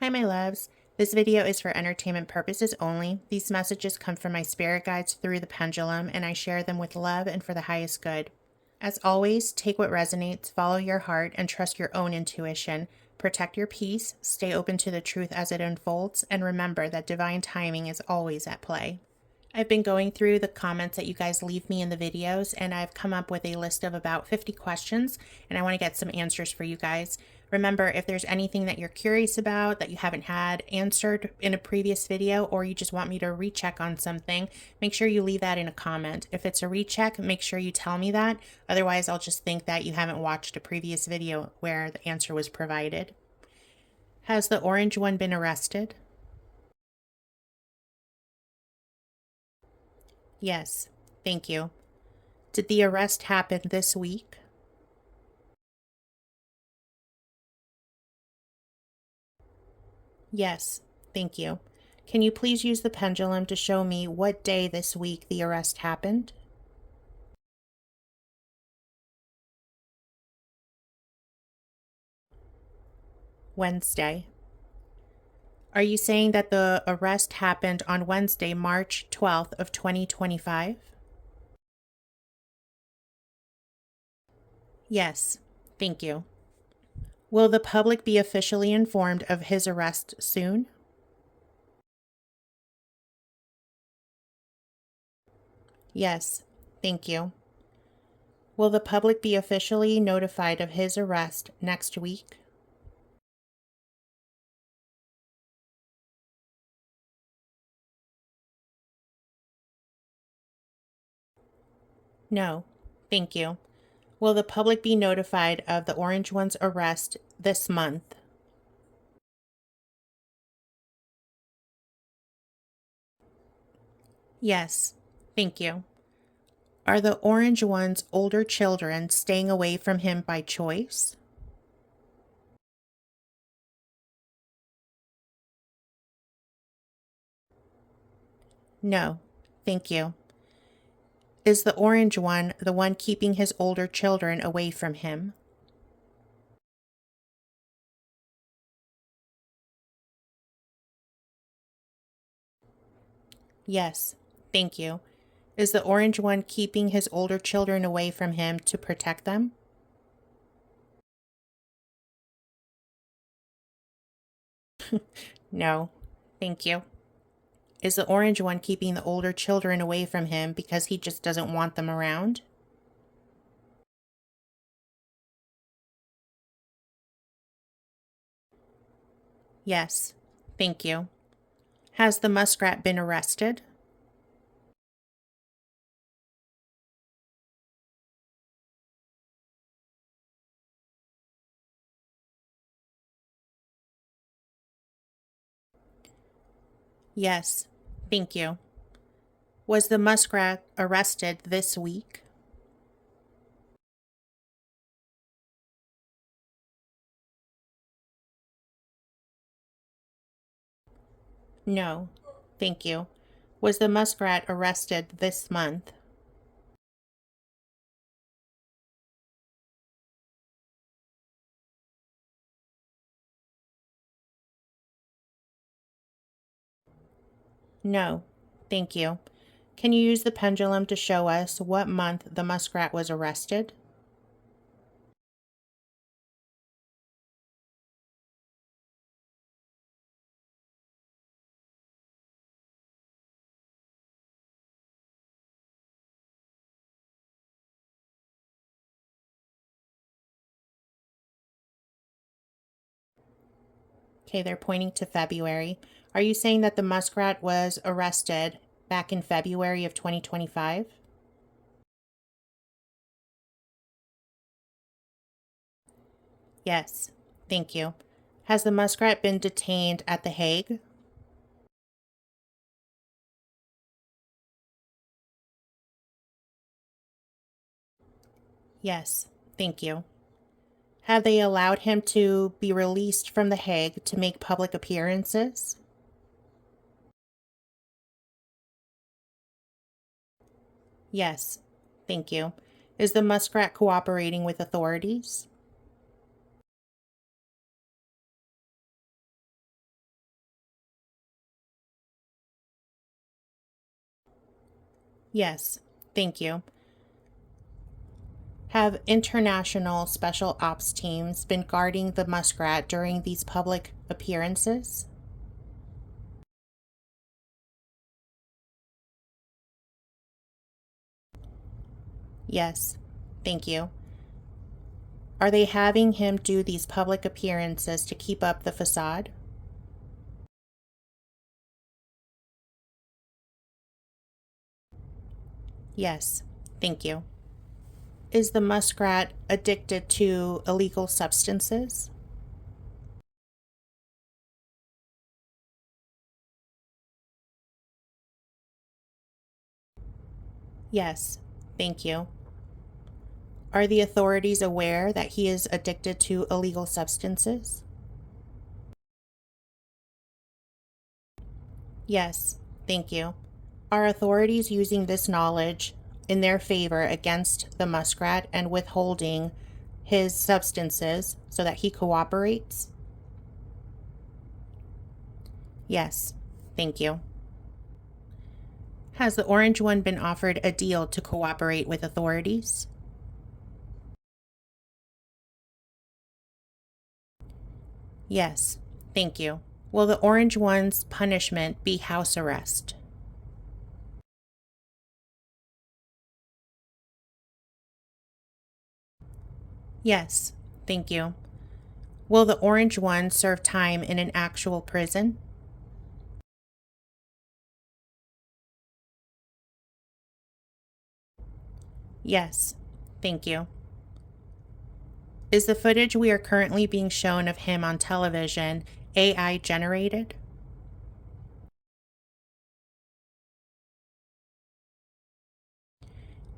Hi, my loves. This video is for entertainment purposes only. These messages come from my spirit guides through the pendulum, and I share them with love and for the highest good. As always, take what resonates, follow your heart, and trust your own intuition. Protect your peace, stay open to the truth as it unfolds, and remember that divine timing is always at play. I've been going through the comments that you guys leave me in the videos, and I've come up with a list of about 50 questions, and I want to get some answers for you guys. Remember, if there's anything that you're curious about that you haven't had answered in a previous video, or you just want me to recheck on something, make sure you leave that in a comment. If it's a recheck, make sure you tell me that. Otherwise, I'll just think that you haven't watched a previous video where the answer was provided. Has the orange one been arrested? Yes. Thank you. Did the arrest happen this week? Yes, thank you. Can you please use the pendulum to show me what day this week the arrest happened? Wednesday. Are you saying that the arrest happened on Wednesday, March 12th of 2025? Yes, thank you. Will the public be officially informed of his arrest soon? Yes, thank you. Will the public be officially notified of his arrest next week? No, thank you. Will the public be notified of the Orange One's arrest this month? Yes, thank you. Are the Orange One's older children staying away from him by choice? No, thank you. Is the Orange One the one keeping his older children away from him? Yes, thank you. Is the Orange One keeping his older children away from him to protect them? No, thank you. Is the Orange One keeping the older children away from him because he just doesn't want them around? Yes, thank you. Has the muskrat been arrested? Yes, thank you. Was the muskrat arrested this week? No, thank you. Was the muskrat arrested this month? No, thank you. Can you use the pendulum to show us what month the muskrat was arrested? Okay, they're pointing to February. Are you saying that the muskrat was arrested back in February of 2025? Yes, thank you. Has the muskrat been detained at The Hague? Yes, thank you. Have they allowed him to be released from The Hague to make public appearances? Yes, thank you. Is the muskrat cooperating with authorities? Yes, thank you. Have international special ops teams been guarding the muskrat during these public appearances? Yes, thank you. Are they having him do these public appearances to keep up the facade? Yes, thank you. Is the muskrat addicted to illegal substances? Yes, thank you. Are the authorities aware that he is addicted to illegal substances? Yes, thank you. Are authorities using this knowledge in their favor against the muskrat and withholding his substances so that he cooperates? Yes, thank you. Has the orange one been offered a deal to cooperate with authorities? Yes, thank you. Will the orange one's punishment be house arrest? Yes, thank you. Will the orange one serve time in an actual prison? Yes, thank you. Is the footage we are currently being shown of him on television AI generated?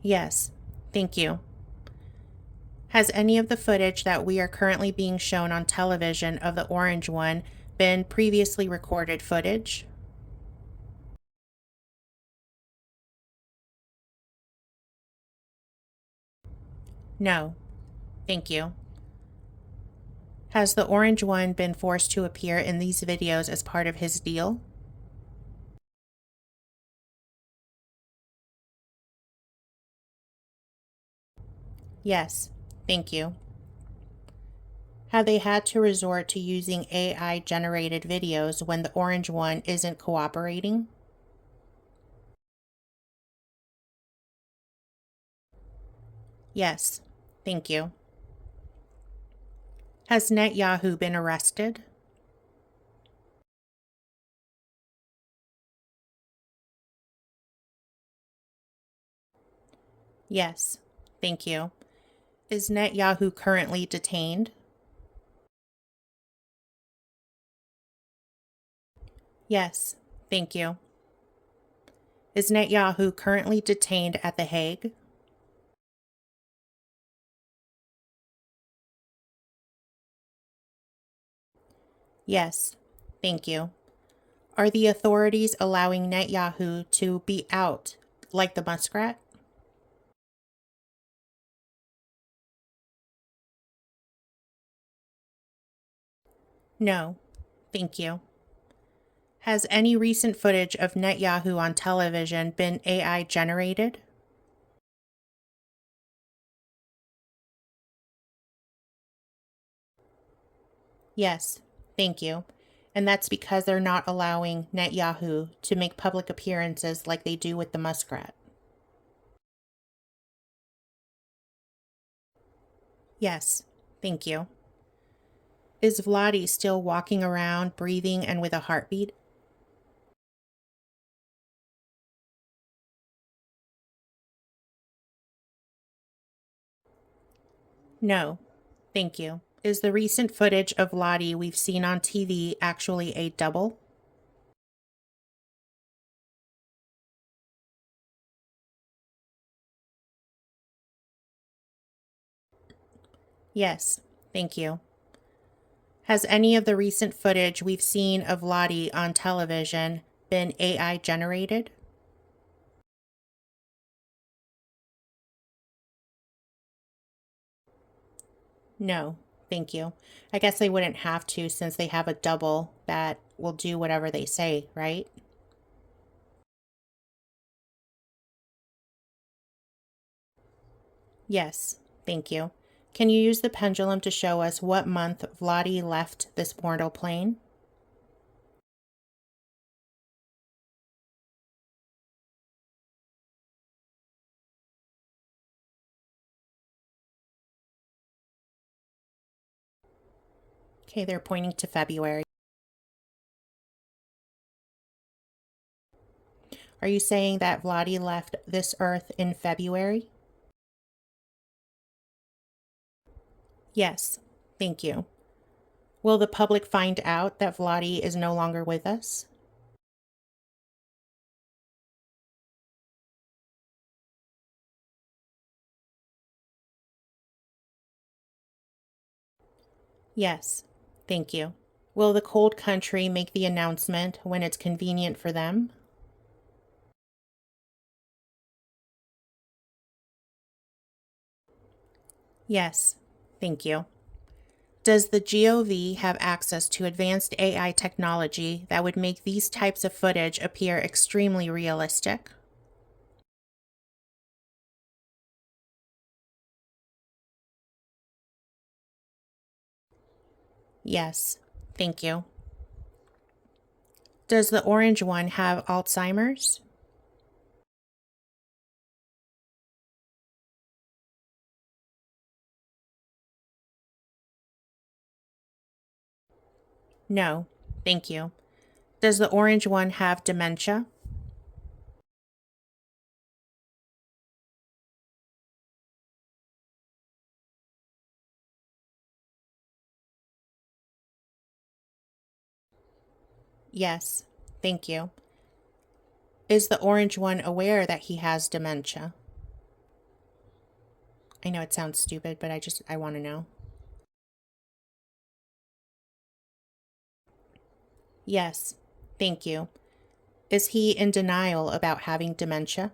Yes, thank you. Has any of the footage that we are currently being shown on television of the orange one been previously recorded footage? No, thank you. Has the orange one been forced to appear in these videos as part of his deal? Yes, thank you. Have they had to resort to using AI generated videos when the orange one isn't cooperating? Yes, thank you. Has Netanyahu been arrested? Yes, thank you. Is Netanyahu currently detained? Yes, thank you. Is Netanyahu currently detained at The Hague? Yes, thank you. Are the authorities allowing Netanyahu to be out like the muskrat? No, thank you. Has any recent footage of Netanyahu on television been AI generated? Yes, thank you. And that's because they're not allowing Netanyahu to make public appearances like they do with the muskrat. Yes, thank you. Is Vladi still walking around, breathing, and with a heartbeat? No, thank you. Is the recent footage of Vladi we've seen on TV actually a double? Yes, thank you. Has any of the recent footage we've seen of Lottie on television been AI generated? No, thank you. I guess they wouldn't have to since they have a double that will do whatever they say, right? Yes, thank you. Can you use the pendulum to show us what month Vladi left this mortal plane? Okay, they're pointing to February. Are you saying that Vladi left this earth in February? Yes, thank you. Will the public find out that Vladi is no longer with us? Yes, thank you. Will the cold country make the announcement when it's convenient for them? Yes, thank you. Does the GOV have access to advanced AI technology that would make these types of footage appear extremely realistic? Yes, thank you. Does the orange one have Alzheimer's? No, thank you. Does the orange one have dementia? Yes, thank you. Is the orange one aware that he has dementia? I know it sounds stupid, but I want to know. Yes, thank you. Is he in denial about having dementia?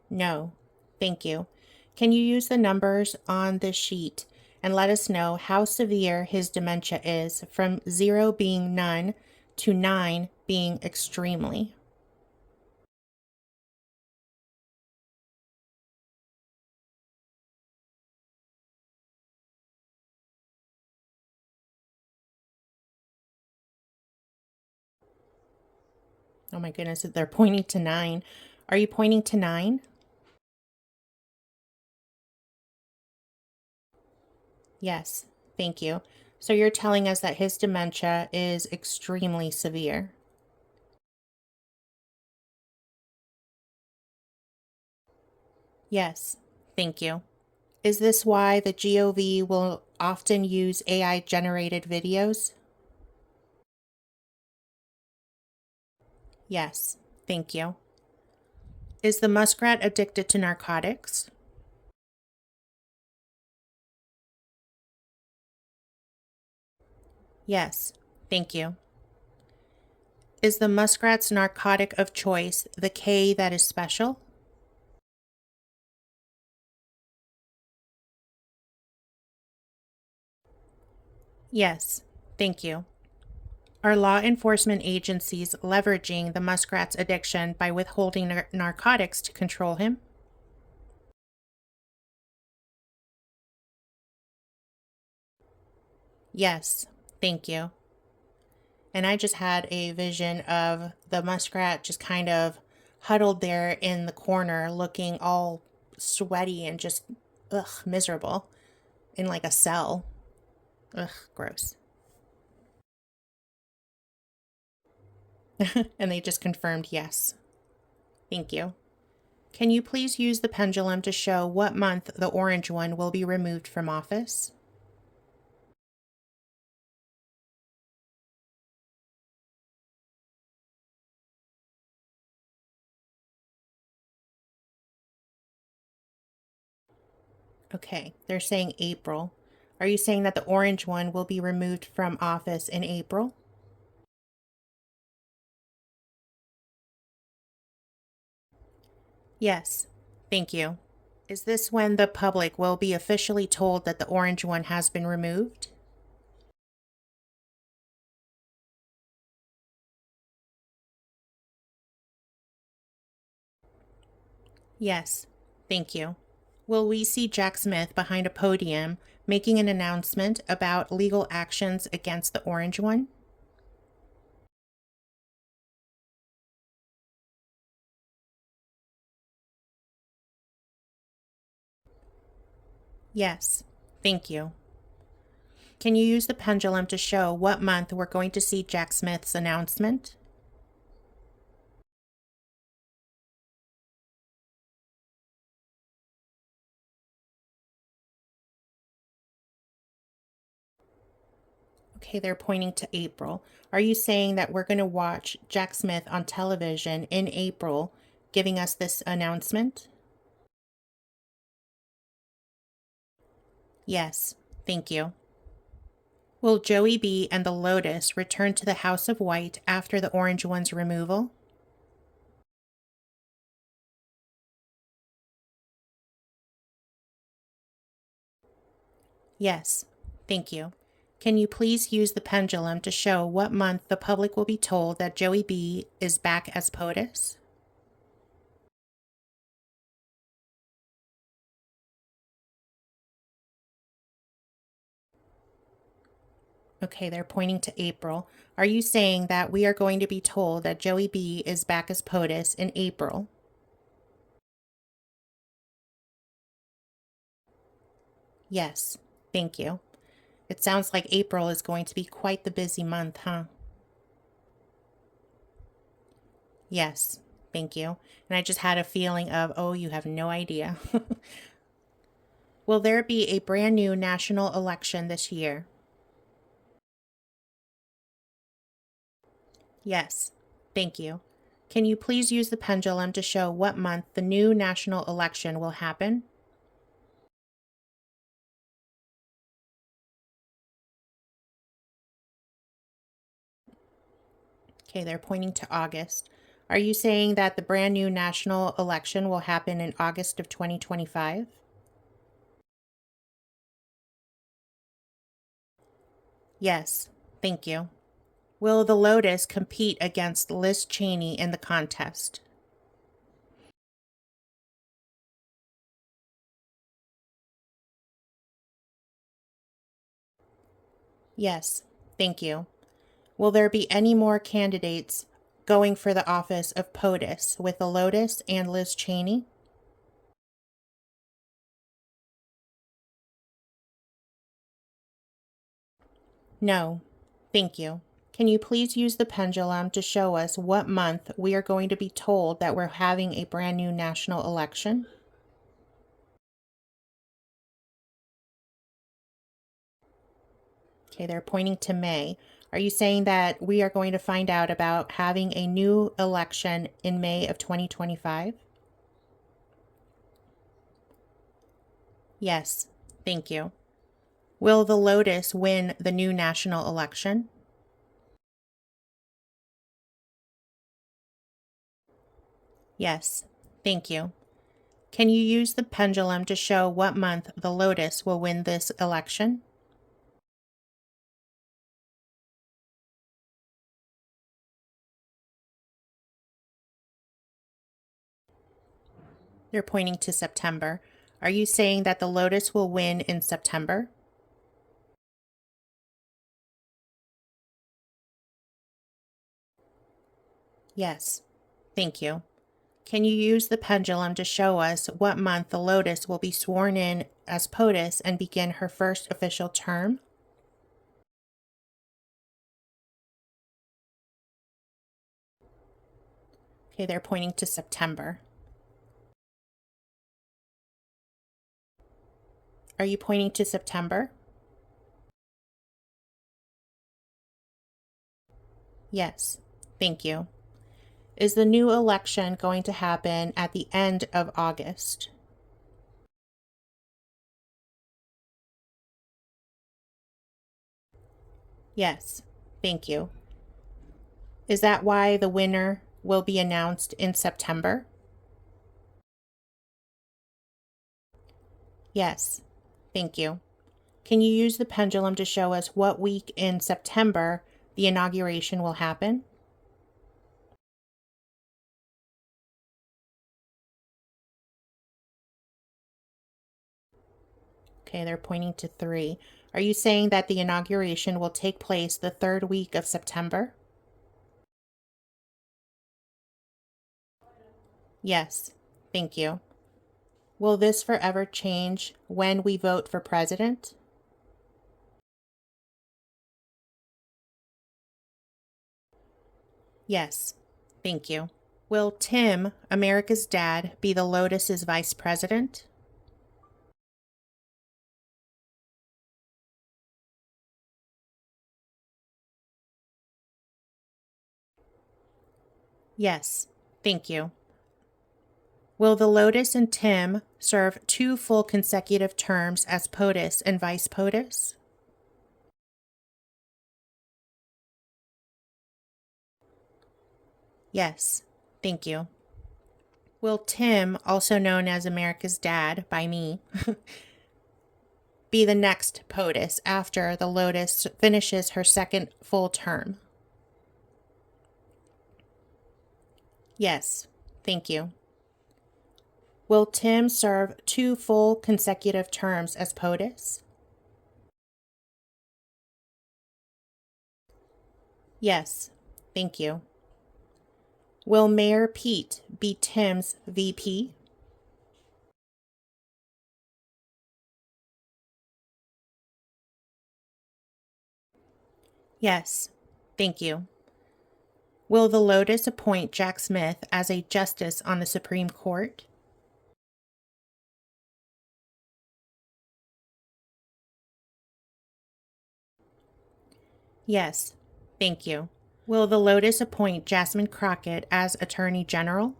No, thank you. Can you use the numbers on this sheet and let us know how severe his dementia is, from 0 being none to 9 being extremely? Oh my goodness, they're pointing to 9. Are you pointing to 9? Yes, thank you. So you're telling us that his dementia is extremely severe. Yes, thank you. Is this why the GOV will often use AI generated videos? Yes, thank you. Is the muskrat addicted to narcotics? Yes, thank you. Is the muskrat's narcotic of choice the K that is special? Yes, thank you. Are law enforcement agencies leveraging the muskrat's addiction by withholding narcotics to control him? Yes, thank you. And I just had a vision of the muskrat just kind of huddled there in the corner, looking all sweaty and just, ugh, miserable in like a cell. Ugh, gross. And they just confirmed yes. Thank you. Can you please use the pendulum to show what month the orange one will be removed from office? Okay, they're saying April. Are you saying that the orange one will be removed from office in April? Yes, thank you. Is this when the public will be officially told that the orange one has been removed? Yes, thank you. Will we see Jack Smith behind a podium making an announcement about legal actions against the orange one? Yes, thank you. Can you use the pendulum to show what month we're going to see Jack Smith's announcement? Okay, they're pointing to April. Are you saying that we're going to watch Jack Smith on television in April giving us this announcement? Yes, thank you. Will Joey B and the Lotus return to the House of White after the Orange One's removal? Yes, thank you. Can you please use the pendulum to show what month the public will be told that Joey B is back as POTUS? Okay, they're pointing to April. Are you saying that we are going to be told that Joey B is back as POTUS in April? Yes, thank you. It sounds like April is going to be quite the busy month, huh? Yes, thank you. And I just had a feeling of, oh, you have no idea. Will there be a brand new national election this year? Yes, thank you. Can you please use the pendulum to show what month the new national election will happen? Okay, they're pointing to August. Are you saying that the brand new national election will happen in August of 2025? Yes, thank you. Will the Lotus compete against Liz Cheney in the contest? Yes, thank you. Will there be any more candidates going for the office of POTUS with the Lotus and Liz Cheney? No, thank you. Can you please use the pendulum to show us what month we are going to be told that we're having a brand new national election? Okay, they're pointing to May. Are you saying that we are going to find out about having a new election in May of 2025? Yes, thank you. Will the Lotus win the new national election? Yes, thank you. Can you use the pendulum to show what month the Lotus will win this election? You're pointing to September. Are you saying that the Lotus will win in September? Yes, thank you. Can you use the pendulum to show us what month the Lotus will be sworn in as POTUS and begin her first official term? Okay, they're pointing to September. Are you pointing to September? Yes, thank you. Is the new election going to happen at the end of August? Yes, thank you. Is that why the winner will be announced in September? Yes, thank you. Can you use the pendulum to show us what week in September the inauguration will happen? Okay, they're pointing to 3. Are you saying that the inauguration will take place the 3rd week of September? Yes, thank you. Will this forever change when we vote for president? Yes, thank you. Will Tim, America's dad, be the Lotus's vice president? Yes, thank you. Will the Lotus and Tim serve 2 full consecutive terms as POTUS and vice POTUS? Yes, thank you. Will Tim, also known as America's dad by me, be the next POTUS after the Lotus finishes her 2nd full term? Yes, thank you. Will Tim serve 2 full consecutive terms as POTUS? Yes, thank you. Will Mayor Pete be Tim's VP? Yes, thank you. Will the Lotus appoint Jack Smith as a justice on the Supreme Court? Yes, thank you. Will the Lotus appoint Jasmine Crockett as Attorney General?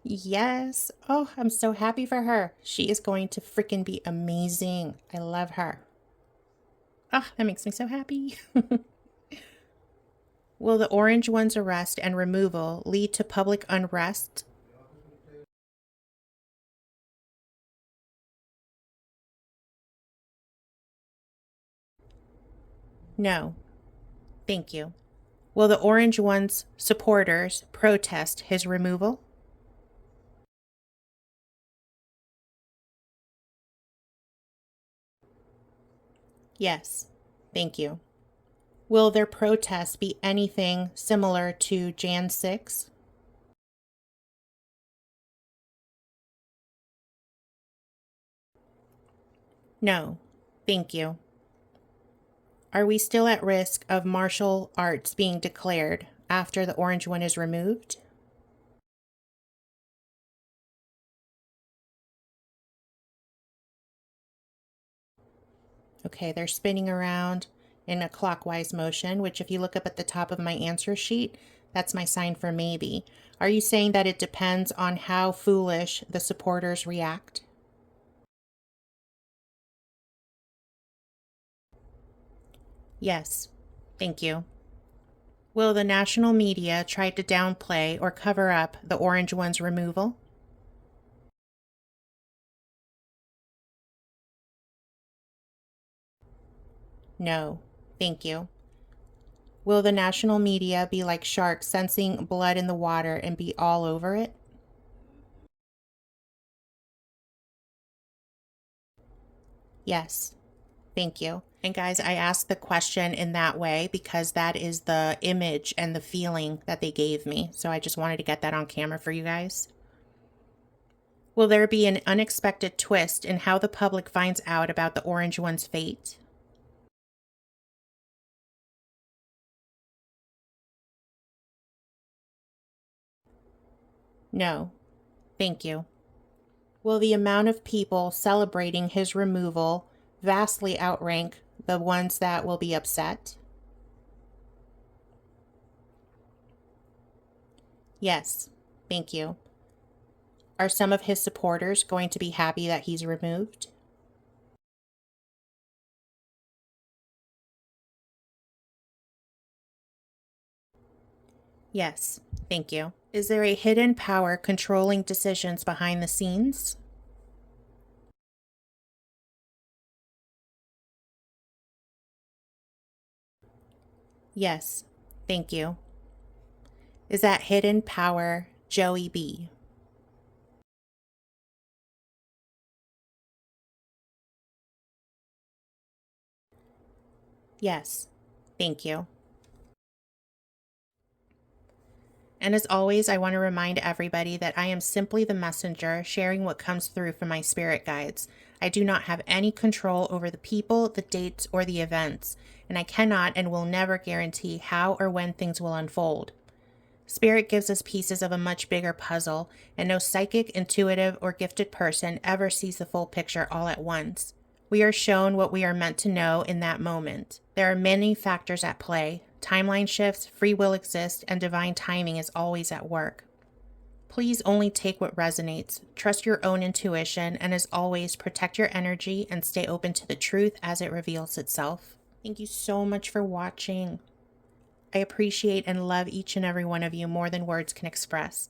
Yes. Oh, I'm so happy for her. She is going to freaking be amazing. I love her. Oh, that makes me so happy. Will the Orange One's arrest and removal lead to public unrest? No, thank you. Will the Orange One's supporters protest his removal? Yes, thank you. Will their protest be anything similar to Jan 6? No, thank you. Are we still at risk of martial arts being declared after the orange one is removed? Okay, they're spinning around in a clockwise motion, which if you look up at the top of my answer sheet, that's my sign for maybe. Are you saying that it depends on how foolish the supporters react? Yes, thank you. Will the national media try to downplay or cover up the orange one's removal? No, thank you. Will the national media be like sharks sensing blood in the water and be all over it? Yes, thank you. And guys, I asked the question in that way because that is the image and the feeling that they gave me. So I just wanted to get that on camera for you guys. Will there be an unexpected twist in how the public finds out about the orange one's fate? No, thank you. Will the amount of people celebrating his removal vastly outrank the ones that will be upset? Yes, thank you. Are some of his supporters going to be happy that he's removed? Yes, thank you. Is there a hidden power controlling decisions behind the scenes? Yes, Thank you. Is that hidden power, Joey B? Yes. Thank you. And as always, I want to remind everybody that I am simply the messenger sharing what comes through from my spirit guides. I do not have any control over the people, the dates, or the events, and I cannot and will never guarantee how or when things will unfold. Spirit gives us pieces of a much bigger puzzle, and no psychic, intuitive, or gifted person ever sees the full picture all at once. We are shown what we are meant to know in that moment. There are many factors at play. Timeline shifts, free will exists, and divine timing is always at work. Please only take what resonates, trust your own intuition, and as always, protect your energy and stay open to the truth as it reveals itself. Thank you so much for watching. I appreciate and love each and every one of you more than words can express.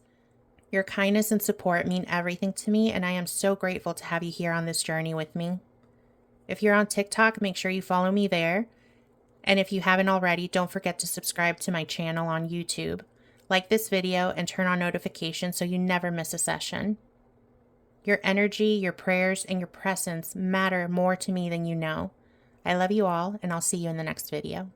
Your kindness and support mean everything to me, and I am so grateful to have you here on this journey with me. If you're on TikTok, make sure you follow me there. And if you haven't already, don't forget to subscribe to my channel on YouTube. Like this video and turn on notifications so you never miss a session. Your energy, your prayers, and your presence matter more to me than you know. I love you all, and I'll see you in the next video.